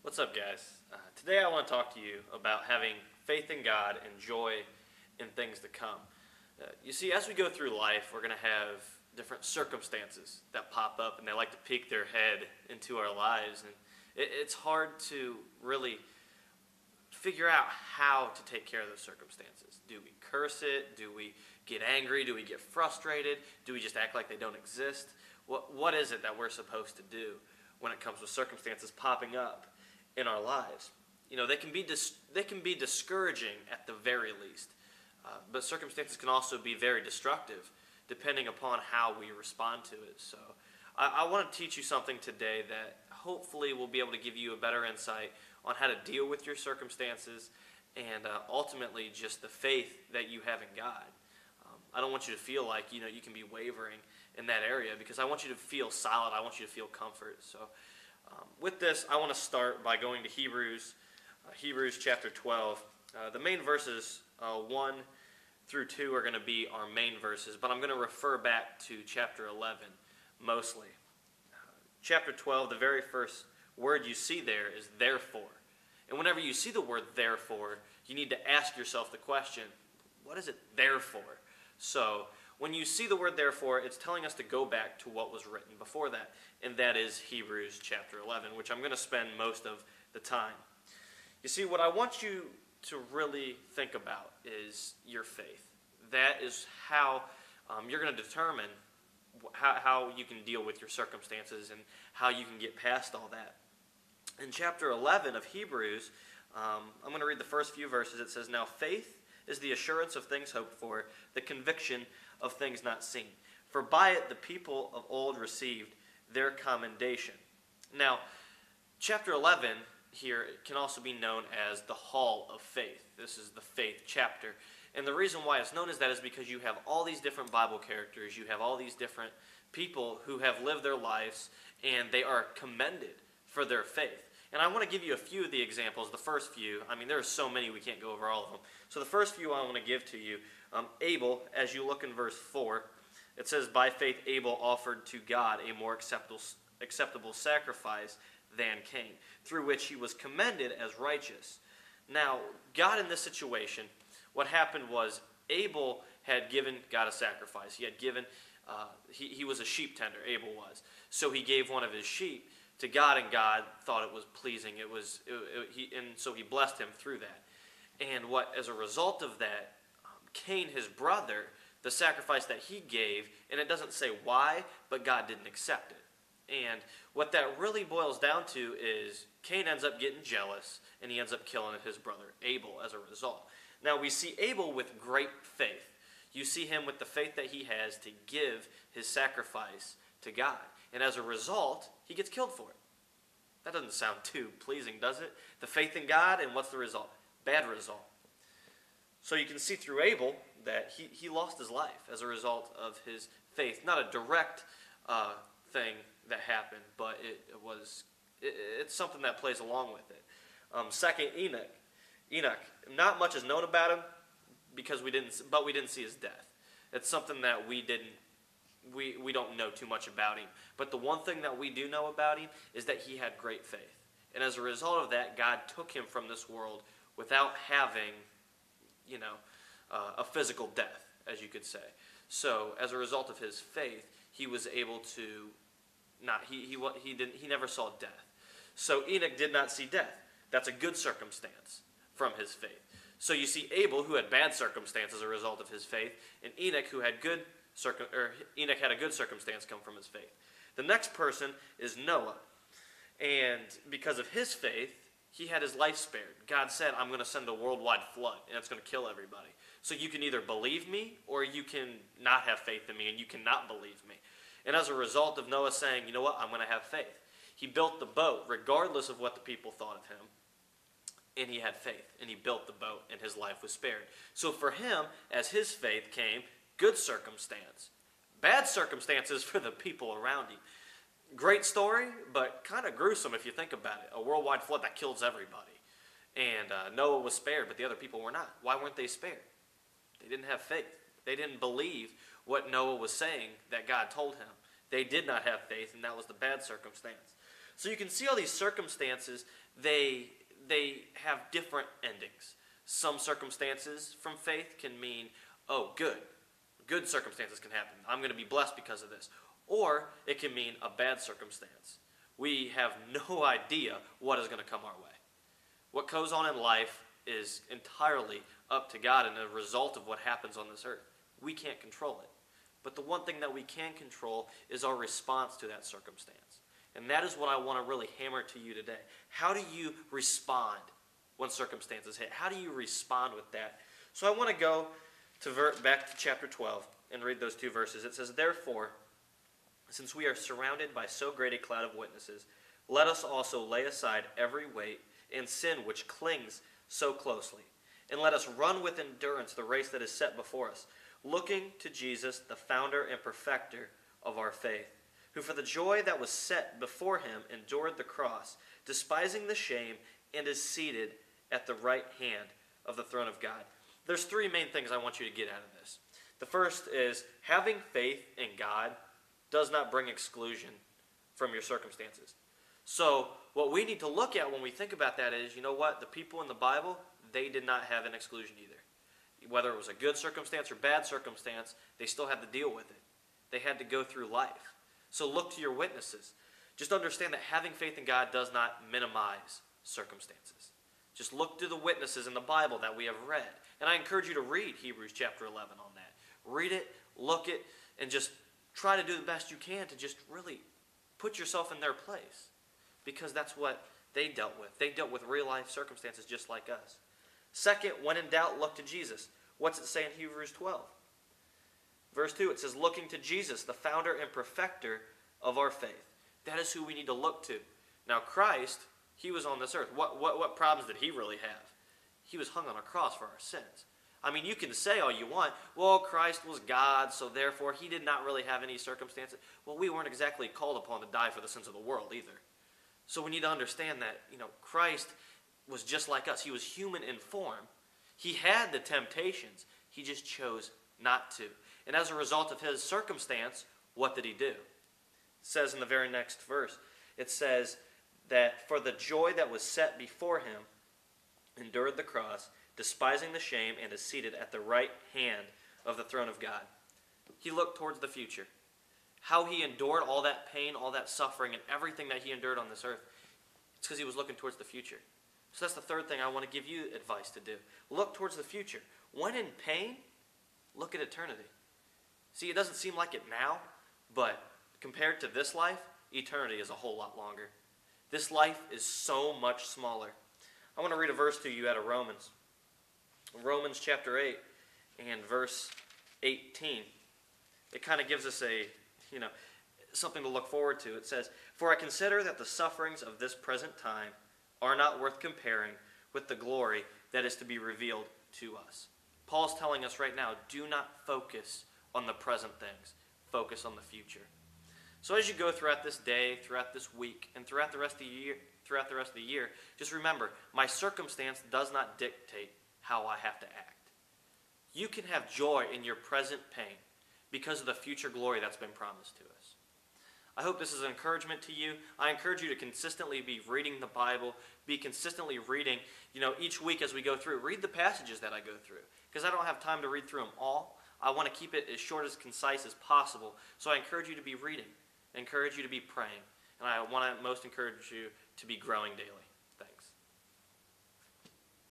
What's up, guys? Today I want to talk to you about having faith in God and joy in things to come. You see, as we go through life, we're going to have different circumstances that pop up, and they like to peek their head into our lives. And it's hard to really figure out how to take care of those circumstances. Do we curse it? Do we get angry? Do we get frustrated? Do we just act like they don't exist? What is it that we're supposed to do when it comes to circumstances popping up in our lives? You know, they can be discouraging at the very least, but circumstances can also be very destructive depending upon how we respond to it. So I want to teach you something today that hopefully will be able to give you a better insight on how to deal with your circumstances and ultimately just the faith that you have in God. I don't want you to feel like you can be wavering in that area, because I want you to feel solid. I want you to feel comfort. So with this, I want to start by going to Hebrews chapter 12. The main verses 1 through 2 are going to be our main verses, but I'm going to refer back to chapter 11 mostly. Chapter 12, the very first word you see there is therefore. And whenever you see the word therefore, you need to ask yourself the question, what is it there for? So when you see the word therefore, it's telling us to go back to what was written before that, and that is Hebrews chapter 11, which I'm going to spend most of the time. You see, what I want you to really think about is your faith. That is how you're going to determine how you can deal with your circumstances and how you can get past all that. In chapter 11 of Hebrews, I'm going to read the first few verses. It says, "Now faith is the assurance of things hoped for, the conviction of things not seen. For by it the people of old received their commendation." Now, chapter 11 here can also be known as the Hall of Faith. This is the faith chapter. And the reason why it's known as that is because you have all these different Bible characters. You have all these different people who have lived their lives, and they are commended for their faith. And I want to give you a few of the examples. The first few, there are so many we can't go over all of them. So the first few I want to give to you, Abel, as you look in verse 4, it says, "By faith Abel offered to God a more acceptable sacrifice than Cain, through which he was commended as righteous." Now, God in this situation, what happened was Abel had given God a sacrifice. He had given, he was a sheep tender, Abel was. So he gave one of his sheep to God, and God thought it was pleasing. And so he blessed him through that. And as a result of that, Cain, his brother, the sacrifice that he gave, and it doesn't say why, but God didn't accept it. And what that really boils down to is Cain ends up getting jealous, and he ends up killing his brother Abel as a result. Now we see Abel with great faith. You see him with the faith that he has to give his sacrifice to God. And as a result, he gets killed for it. That doesn't sound too pleasing, does it? The faith in God, and what's the result? Bad result. So you can see through Abel that he lost his life as a result of his faith. Not a direct thing that happened, but it's something that plays along with it. Second, Enoch. Not much is known about him because we didn't see his death. It's something that we don't know too much about him. But the one thing that we do know about him is that he had great faith. And as a result of that, God took him from this world without having, a physical death, as you could say. So as a result of his faith, he was able to he never saw death. So Enoch did not see death. That's a good circumstance from his faith. So you see Abel, who had bad circumstance as a result of his faith, and Enoch, who had Enoch had a good circumstance come from his faith. The next person is Noah. And because of his faith, he had his life spared. God said, "I'm going to send a worldwide flood, and it's going to kill everybody. So you can either believe me, or you can not have faith in me, and you cannot believe me." And as a result of Noah saying, "You know what, I'm going to have faith," he built the boat regardless of what the people thought of him. And he had faith, and he built the boat, and his life was spared. So for him, as his faith came, good circumstance. Bad circumstances for the people around him. Great story, but kind of gruesome if you think about it. A worldwide flood that kills everybody. And Noah was spared, but the other people were not. Why weren't they spared? They didn't have faith. They didn't believe what Noah was saying that God told him. They did not have faith, and that was the bad circumstance. So you can see all these circumstances, they have different endings. Some circumstances from faith can mean, oh, good circumstances can happen. I'm going to be blessed because of this. Or it can mean a bad circumstance. We have no idea what is going to come our way. What goes on in life is entirely up to God and a result of what happens on this earth. We can't control it. But the one thing that we can control is our response to that circumstance. And that is what I want to really hammer to you today. How do you respond when circumstances hit? How do you respond with that? So I want to go back to chapter 12 and read those two verses. It says, "Therefore, since we are surrounded by so great a cloud of witnesses, let us also lay aside every weight and sin which clings so closely. And let us run with endurance the race that is set before us, looking to Jesus, the founder and perfecter of our faith, who for the joy that was set before him endured the cross, despising the shame, and is seated at the right hand of the throne of God." There's three main things I want you to get out of this. The first is having faith in God does not bring exclusion from your circumstances. So what we need to look at when we think about that is, you know what? The people in the Bible, they did not have an exclusion either. Whether it was a good circumstance or bad circumstance, they still had to deal with it. They had to go through life. So look to your witnesses. Just understand that having faith in God does not minimize circumstances. Just look to the witnesses in the Bible that we have read. And I encourage you to read Hebrews chapter 11 on that. Read it, look it, and just try to do the best you can to just really put yourself in their place. Because that's what they dealt with. They dealt with real life circumstances just like us. Second, when in doubt, look to Jesus. What's it say in Hebrews 12? Verse 2, it says, "Looking to Jesus, the founder and perfecter of our faith." That is who we need to look to. Now Christ, he was on this earth. What problems did he really have? He was hung on a cross for our sins. I mean, you can say all you want, well, Christ was God, so therefore he did not really have any circumstances. Well, we weren't exactly called upon to die for the sins of the world either. So we need to understand that, Christ was just like us. He was human in form. He had the temptations. He just chose not to. And as a result of his circumstance, what did he do? It says in the very next verse, it says that for the joy that was set before him, endured the cross, despising the shame, and is seated at the right hand of the throne of God. He looked towards the future. How he endured all that pain, all that suffering, and everything that he endured on this earth, it's because he was looking towards the future. So that's the third thing I want to give you advice to do. Look towards the future. When in pain, look at eternity. See, it doesn't seem like it now, but compared to this life, eternity is a whole lot longer. This life is so much smaller. I want to read a verse to you out of Romans. Romans chapter 8 and verse 18. It kind of gives us something to look forward to. It says, "For I consider that the sufferings of this present time are not worth comparing with the glory that is to be revealed to us." Paul's telling us right now, do not focus on the present things. Focus on the future. So as you go throughout this day, throughout this week, and throughout the rest of the year, just remember, my circumstance does not dictate how I have to act. You can have joy in your present pain because of the future glory that's been promised to us. I hope this is an encouragement to you. I encourage you to consistently be reading the Bible, be consistently reading, each week as we go through. Read the passages that I go through, because I don't have time to read through them all. I want to keep it as short as concise as possible. So I encourage you to be reading. I encourage you to be praying. And I want to most encourage you to be growing daily.